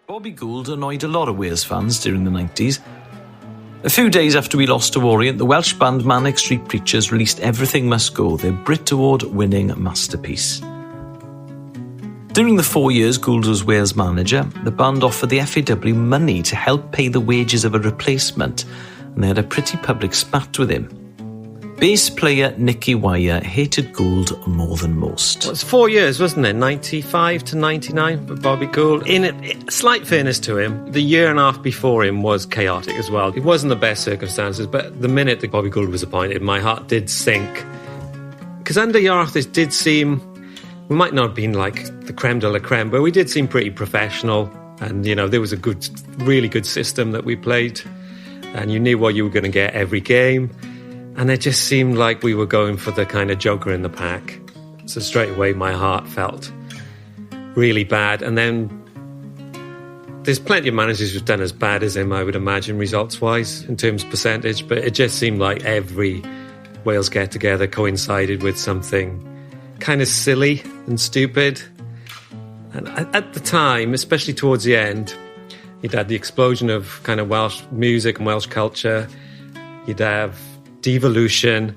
Bobby Gould annoyed a lot of Wales fans during the 90s. A few days after we lost to Orient, the Welsh band Manic Street Preachers released Everything Must Go, their Brit Award-winning masterpiece. During the 4 years Gould was Wales manager, the band offered the FAW money to help pay the wages of a replacement, and they had a pretty public spat with him. Bass player Nicky hated Gould more than most. It was 4 years, wasn't it? 95 to 99 for Bobby Gould. In slight fairness to him, the year and a half before him was chaotic as well. It wasn't the best circumstances, but the minute that Bobby Gould was appointed, my heart did sink. Because under Iarth, it did seem... We might not have been like the creme de la creme, but we did seem pretty professional. And, you know, there was a really good system that we played. And you knew what you were going to get every game. And it just seemed like we were going for the kind of joker in the pack. So straight away, my heart felt really bad. And then there's plenty of managers who've done as bad as him, I would imagine, results-wise, in terms of percentage. But it just seemed like every Wales get-together coincided with something kind of silly and stupid. And at the time, especially towards the end, you'd had the explosion of kind of Welsh music and Welsh culture. You'd have devolution,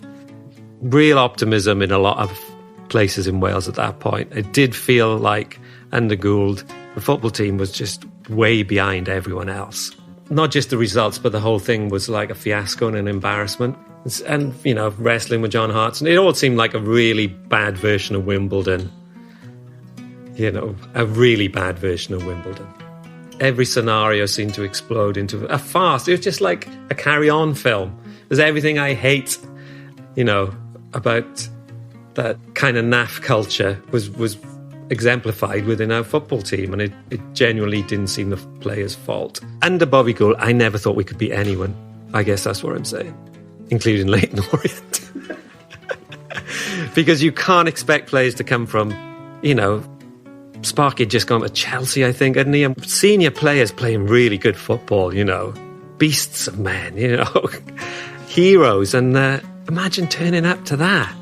real optimism in a lot of places in Wales at that point. It did feel like under Gould, the football team was just way behind everyone else. Not just the results, but the whole thing was like a fiasco and an embarrassment. And, you know, wrestling with John Hartson, it all seemed like a really bad version of Wimbledon. You know, a really bad version of Wimbledon. Every scenario seemed to explode into a farce. It was just like a carry-on film. There's everything I hate, you know, about that kind of naff culture was exemplified within our football team, and it genuinely didn't seem the players' fault. Under Bobby Gould, I never thought we could beat anyone. I guess that's what I'm saying, including Leyton Orient. Because you can't expect players to come from, you know, Sparky had just gone to Chelsea, I think, hadn't he? And senior players playing really good football, you know, beasts of men, you know, heroes, and imagine turning up to that.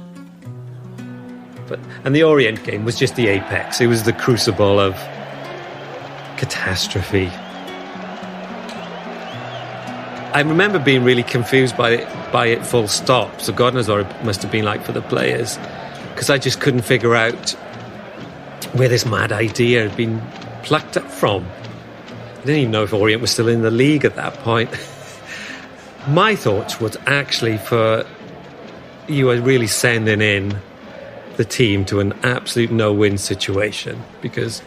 And the Orient game was just the apex. It was the crucible of catastrophe. I remember being really confused by it full stop. So God knows what it must have been like for the players, because I just couldn't figure out where this mad idea had been plucked up from. I didn't even know if Orient was still in the league at that point. My thoughts was actually you were really sending in the team to an absolute no-win situation, because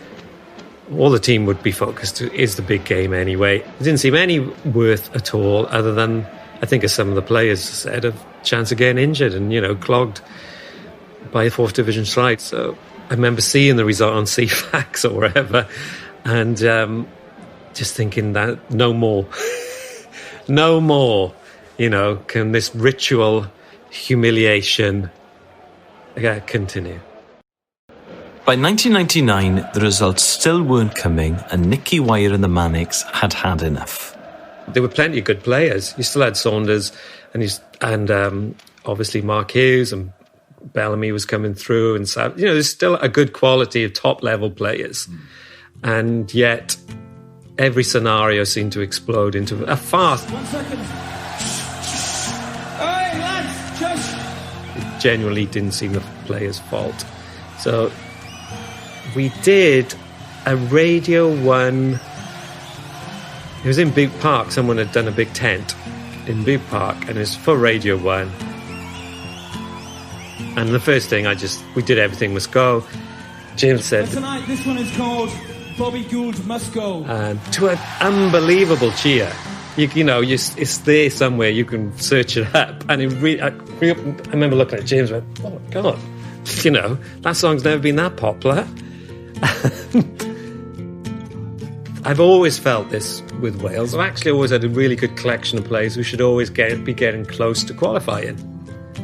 all the team would be focused is the big game anyway. It didn't seem any worth at all, other than, I think as some of the players said, a chance of getting injured and, you know, clogged by a 4th division side. So I remember seeing the result on CFAX or wherever, and just thinking that no more. No more, you know, can this ritual humiliation continue. By 1999, the results still weren't coming, and Nicky and the Manics had enough. There were plenty of good players. You still had Saunders, and obviously Mark Hughes, and Bellamy was coming through, and you know, there's still a good quality of top-level players. And yet, every scenario seemed to explode into a farce. 1 second. All right, lads, just... It genuinely didn't seem the players' fault. So we did a Radio 1... It was in Boot Park. Someone had done a big tent in Boot Park, and it was for Radio 1. And the first thing we did Everything Must Go. James said... Tonight, this one is called Bobby Gould Must Go. And to an unbelievable cheer. You know, it's there somewhere. You can search it up. And I remember looking at James and went, oh, my God. You know, that song's never been that popular. I've always felt this with Wales. I've actually always had a really good collection of players who should always be getting close to qualifying.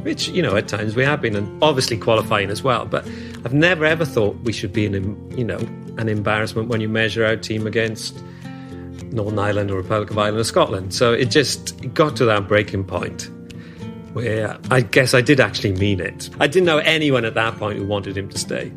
Which, you know, at times we have been, and obviously qualifying as well. But I've never ever thought we should be an embarrassment when you measure our team against Northern Ireland or Republic of Ireland or Scotland. So it got to that breaking point where I guess I did actually mean it. I didn't know anyone at that point who wanted him to stay.